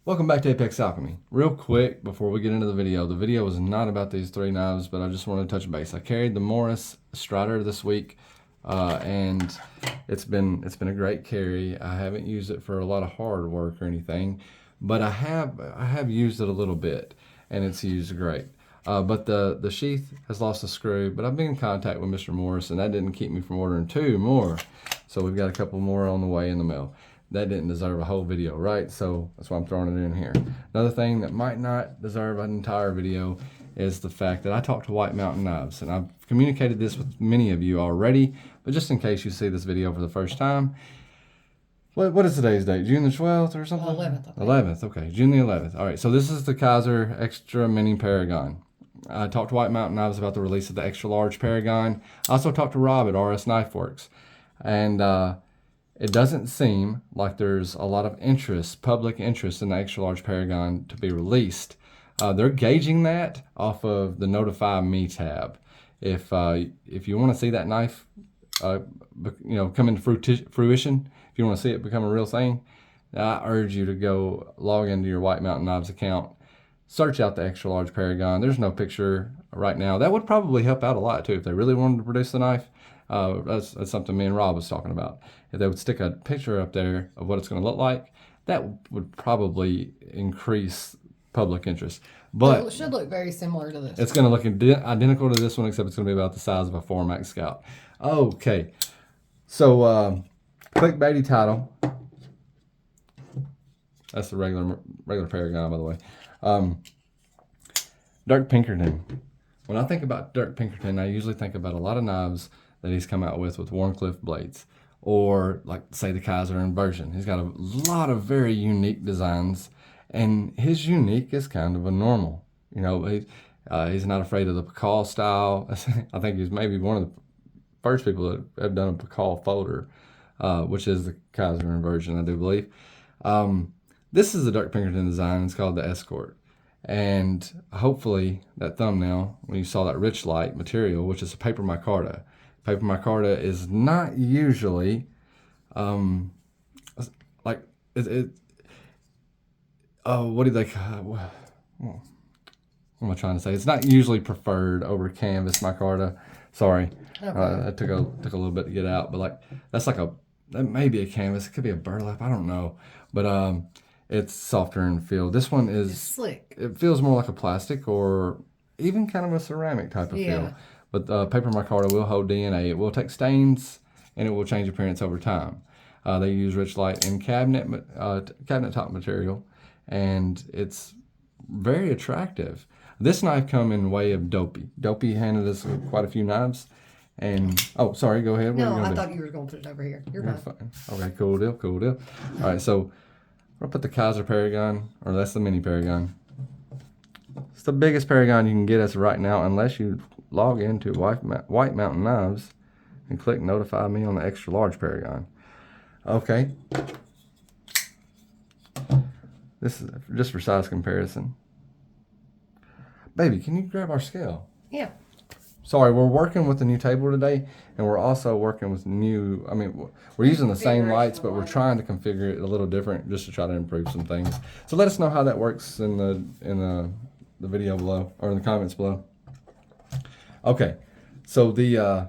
Welcome back to Apex Alchemy. Real quick before we get into the video was not about these three knives, but I just wanted to touch base. I carried the Morris Strider this week, and it's been a great carry. I haven't used it for a lot of hard work or anything, but I have used it a little bit, and it's used great. But the sheath has lost a screw, but I've been in contact with Mr. Morris, and that didn't keep me from ordering two more. So we've got a couple more on the way in the mail. That didn't deserve a whole video, right? So that's why I'm throwing it in here. Another thing that might not deserve an entire video is the fact that I talked to White Mountain Knives, and I've communicated this with many of you already, but just in case you see this video for the first time, what is today's date? June the 12th or something? 11th. 11th, okay, June the 11th. All right, so this is the Kizer Extra Mini Paragon. I talked to White Mountain Knives about the release of the extra large Paragon. I also talked to Rob at RS Knifeworks, and it doesn't seem like there's a lot of interest, public interest in the extra large Paragon to be released. They're gauging that off of the Notify Me tab. If you want to see that knife, come into fruition, if you want to see it become a real thing, I urge you to go log into your White Mountain Knives account, search out the extra large Paragon. There's no picture right now. That would probably help out a lot too if they really wanted to produce the knife. That's something me and Rob was talking about. If they would stick a picture up there of what it's going to look like, that would probably increase public interest. But it should look very similar to this. It's going to look identical to this one, except it's going to be about the size of a 4MAX Scout. Okay, so clickbaity title. That's the regular Paragon, by the way. Dirk Pinkerton. When I think about Dirk Pinkerton, I usually think about a lot of knives that he's come out with Warncliffe blades, or like say the Kizer inversion. He's got a lot of very unique designs, and his unique is kind of a normal. He's not afraid of the Pakal style. I think he's maybe one of the first people that have done a Pakal folder, which is the Kizer inversion, I do believe. This is the Dirk Pinkerton design. It's called the Escort. And hopefully that thumbnail, when you saw that Richlite material, which is a paper micarta. Paper micarta is not usually what am I trying to say? It's not usually preferred over canvas micarta. Sorry, okay. That took a little bit to get out, but that may be a canvas. It could be a burlap. I don't know, but it's softer in feel. This one is it's slick. It feels more like a plastic or even kind of a ceramic type of feel. But paper micarta will hold DNA. It will take stains, and it will change appearance over time. They use Richlite in cabinet top material, and it's very attractive. This knife come in way of Dopey. Dopey handed us quite a few knives. And oh, sorry, go ahead. No, I thought you were going to put it over here. You're fine. Okay, cool deal. All right, so I'll put the Kizer Paragon, or that's the mini Paragon. It's the biggest Paragon you can get as of right now, unless you log into White Mountain Knives and click Notify Me on the extra large Paragon. Okay. This is just for size comparison. Baby, can you grab our scale? Yeah. Sorry, we're working with the new table today, and we're also working with we're using the same lights, but we're trying to configure it a little different just to try to improve some things. So let us know how that works in the video below, or in the comments below. Okay, so the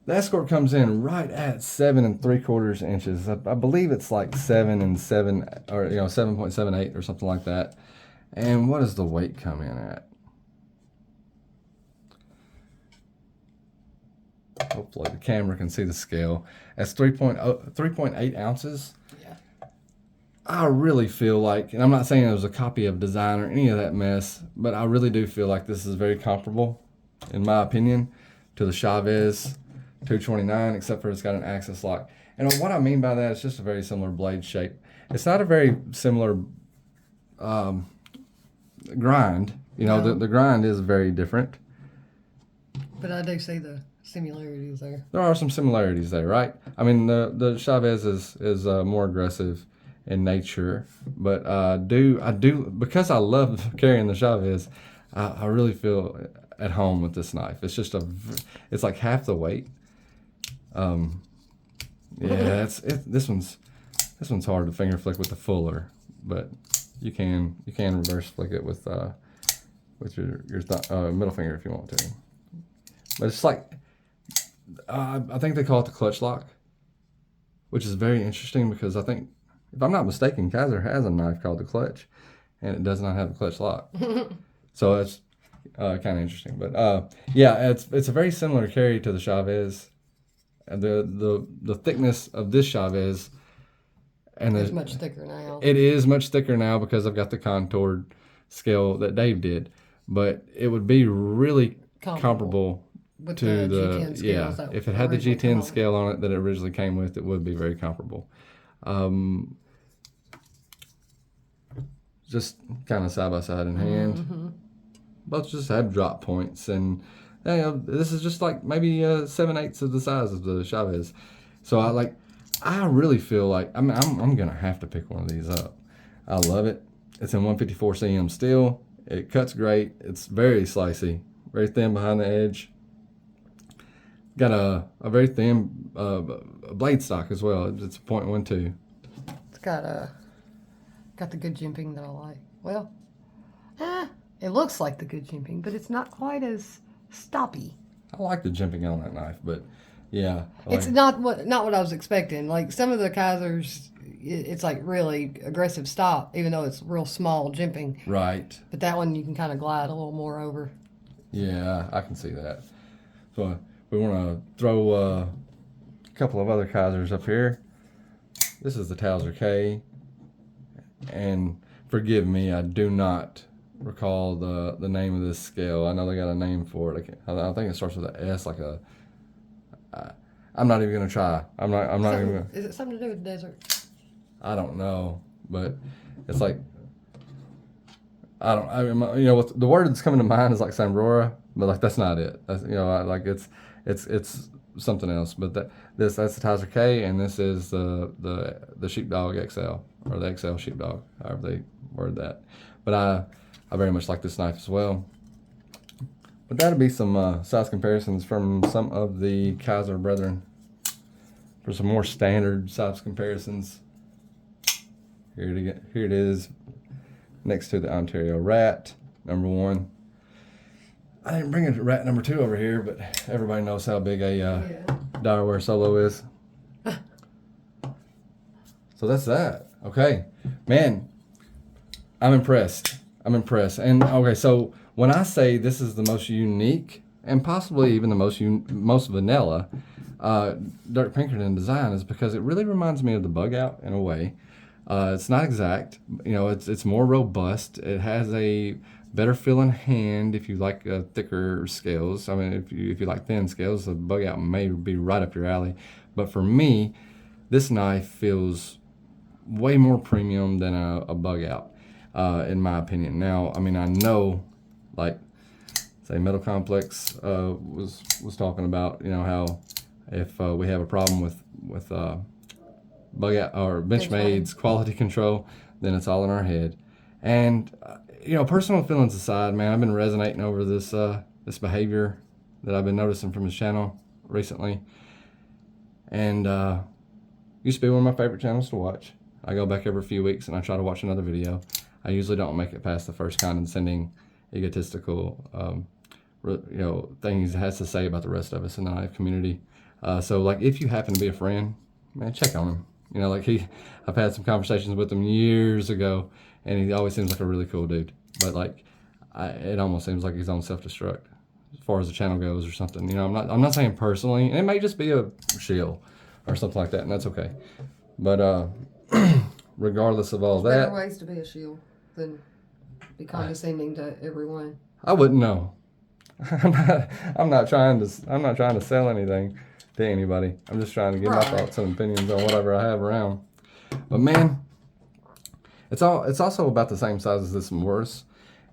Escort comes in right at 7 3/4 inches. I believe it's like 7 and 7, or 7.78 or something like that. And what does the weight come in at? Hopefully the camera can see the scale. That's 3.8 ounces. Yeah. I really feel like, and I'm not saying it was a copy of design or any of that mess, but I really do feel like this is very comparable, in my opinion, to the Chavez 229, except for it's got an axis lock. And what I mean by that is just a very similar blade shape. It's not a very similar grind. The grind is very different. But I do see the similarities there. There are some similarities there, right? I mean, the Chavez is more aggressive in nature, but I do because I love carrying the Chavez. I really feel at home with this knife. It's just it's like half the weight. Yeah, this one's This one's hard to finger flick with the fuller, but you can reverse flick it with your middle finger if you want to. But it's like I think they call it the clutch lock, which is very interesting because I think, if I'm not mistaken, Kizer has a knife called the clutch, and it does not have a clutch lock. So it's kind of interesting. But yeah, it's a very similar carry to the Chavez. The thickness of this Chavez, and It's much thicker now. it is much thicker now because I've got the contoured scale that Dave did. But it would be really comparable with to the G10 scales that if it had the originally came G10 on. scale on it that it originally came with, it would be very comparable. Just kind of side by side in hand. Mm-hmm. Both just have drop points, and you know, this is just like maybe 7/8 of the size of the Chavez. So I really feel like I'm gonna have to pick one of these up. I love it. It's in 154 cm steel. It cuts great. It's very slicey, very thin behind the edge. Got a very thin blade stock as well. It's a .12. It's got the good jimping that I like. Well, it looks like the good jimping, but it's not quite as stoppy. I like the jimping on that knife, but yeah, It's not what I was expecting. Like some of the Kizers, it's like really aggressive stop, even though it's real small jimping. right. But that one you can kind of glide a little more over. Yeah, I can see that. So we want to throw a couple of other Kizers up here. This is the Towser K, and forgive me, I do not recall the name of this scale. I know they got a name for it. I think it starts with an S, like a. I'm not even gonna try. I'm not even. Gonna, Is it something to do with the desert? I don't know, but it's like. You know, what the word that's coming to mind is like Sambrora, but like that's not it. That's, you know, like it's something else. But that's the Towser K, and this is the Sheepdog XL, or the XL Sheepdog, however they word that. But I very much like this knife as well. But that'll be some size comparisons from some of the Kizer brethren. For some more standard size comparisons, here it is. Next to the Ontario Rat, #1. I didn't bring a Rat #2 over here, but everybody knows how big a Direware Solo is. So that's that. Okay, man, I'm impressed. And okay, so when I say this is the most unique and possibly even the most vanilla Dirk Pinkerton design, is because it really reminds me of the Bugout in a way. It's not exact, you know, it's more robust. It has a better feeling hand if you like thicker scales. I mean, if you like thin scales, the Bugout may be right up your alley. But for me, this knife feels way more premium than a Bugout, in my opinion. Now, I mean, I know, like, say Metal Complex was talking about, you know, how if we have a problem with Bugout or Benchmade's quality control, then it's all in our head. And you know, personal feelings aside, man, I've been resonating over this this behavior that I've been noticing from his channel recently, and used to be one of my favorite channels to watch. I go back every few weeks and I try to watch another video. I usually don't make it past the first condescending, egotistical you know, things he has to say about the rest of us in the knife community. So like, if you happen to be a friend, man, check on him. You know, like I've had some conversations with him years ago, and he always seems like a really cool dude. But like, it almost seems like he's on self-destruct as far as the channel goes or something. You know, I'm not saying personally, and it may just be a shill or something like that, and that's okay. But regardless of all There's that, better ways to be a shield than be condescending to everyone. I wouldn't know. I'm not trying to sell anything to anybody. I'm just trying to give my thoughts and opinions on whatever I have around. But man, it's also about the same size as this Morris,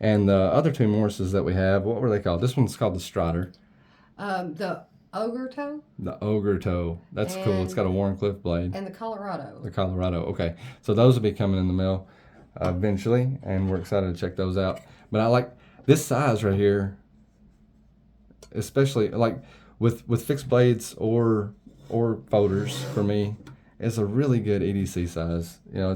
and the other two Morrises that we have. What were they called? This one's called the Strider. The Ogre Toe. The Ogre Toe. That's cool. It's got a Warncliffe blade. And the Colorado. The Colorado. Okay, so those will be coming in the mail eventually, and we're excited to check those out. But I like this size right here, especially like with fixed blades or folders. For me, is a really good EDC size. You know,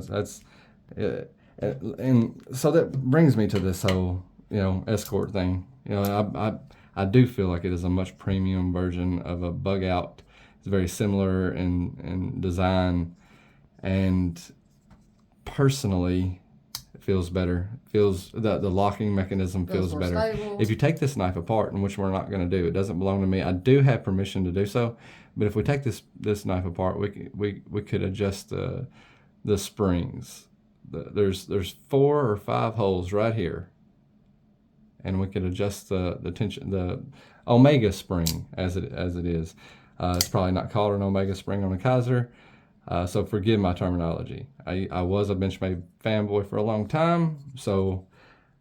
and so that brings me to this whole, you know, Escort thing. You know, I do feel like it is a much premium version of a bug out. It's very similar in design, and personally, it feels better. Feels the locking mechanism feels more better. stable. If you take this knife apart, and which we're not going to do, it doesn't belong to me. I do have permission to do so, but if we take this knife apart, we could adjust the springs. There's 4 or 5 holes right here, and we could adjust the tension, the omega spring as it is. It's probably not called an omega spring on a Kizer, so forgive my terminology. I was a Benchmade fanboy for a long time, so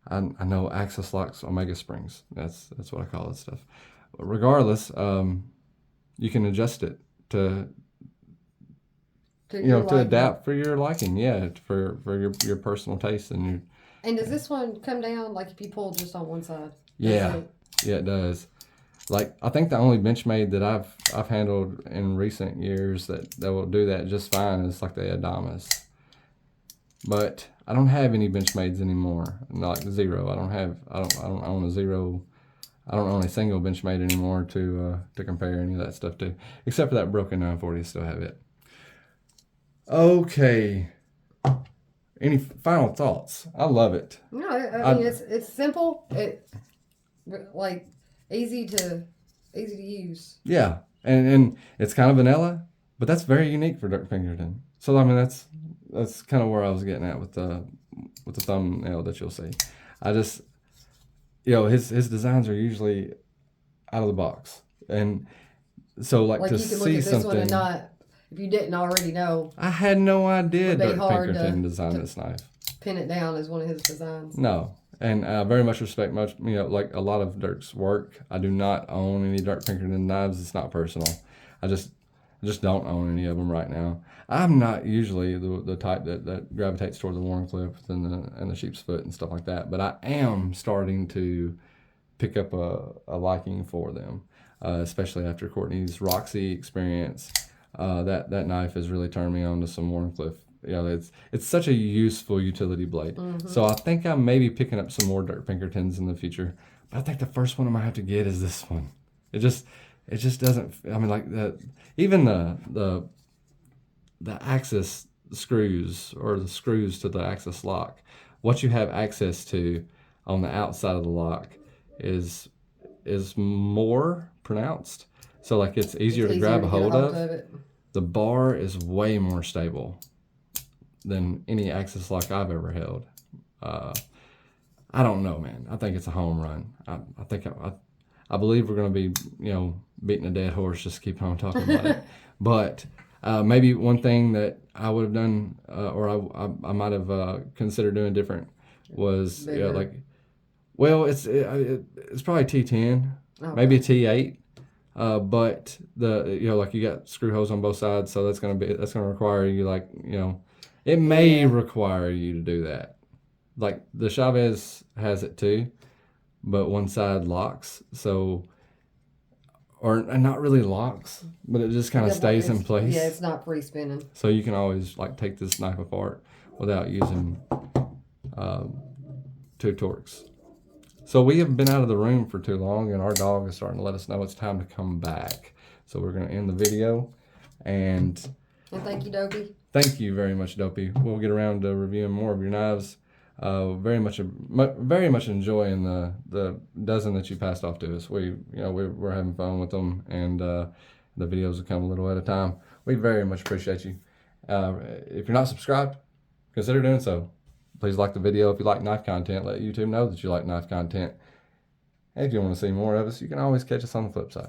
I know Axis locks omega springs. That's what I call that stuff. But regardless, you can adjust it to adapt for your liking. Yeah, for your personal taste and your. And does this one come down like if you pull just on one side? Yeah, it does. Like, I think the only Benchmade that I've handled in recent years that will do that just fine is like the Adamas. But I don't have any Benchmades anymore. Like zero. I don't own a zero. I don't own a single Benchmade anymore to compare any of that stuff to, except for that broken 940. I still have it. Okay. Any final thoughts? I love it. No, I mean it's simple. It like easy to use. Yeah, and it's kind of vanilla, but that's very unique for Dirk Pinkerton. So I mean that's kind of where I was getting at with the thumbnail that you'll see. I just, you know, his designs are usually out of the box, and so like to you can see look at this something. one and not, if you didn't already know. I had no idea Dirk Dirk Pinkerton designed this knife. Pin it down as one of his designs. No. And I very much respect like a lot of Dirk's work. I do not own any Dirk Pinkerton knives. It's not personal. I just don't own any of them right now. I'm not usually the type that gravitates toward the Wharncliffe and the sheep's foot and stuff like that. But I am starting to pick up a liking for them, especially after Courtney's Roxy experience. That knife has really turned me on to some Wharncliffe. You know, it's such a useful utility blade. Mm-hmm. So I think I may be picking up some more Dirk Pinkertons in the future. But I think the first one I might have to get is this one. It just doesn't. I mean, like even the axis screws, or the screws to the axis lock, what you have access to on the outside of the lock is more pronounced. So like it's easier to grab a hold of it. The bar is way more stable than any axis lock I've ever held. I don't know, man. I think it's a home run. I believe we're going to be, you know, beating a dead horse, just keep on talking about it. But maybe one thing that I would have done, or I might have considered doing different, was like, well, it's probably T10, maybe a T8. But like you got screw holes on both sides, so that's gonna require you, like, you know, it may require you to do that. Like the Chavez has it too, but one side locks, so, or not really locks, but it just kind of stays in place. Yeah, it's not free spinning. So you can always like take this knife apart without using 2 Torx. So we have been out of the room for too long, and our dog is starting to let us know it's time to come back. So we're going to end the video. And thank you, Dopey. Thank you very much, Dopey. We'll get around to reviewing more of your knives. Very much enjoying the dozen that you passed off to us. We're having fun with them, and the videos will come a little at a time. We very much appreciate you. If you're not subscribed, consider doing so. Please like the video if you like knife content. Let YouTube know that you like knife content. And if you want to see more of us, you can always catch us on the flip side.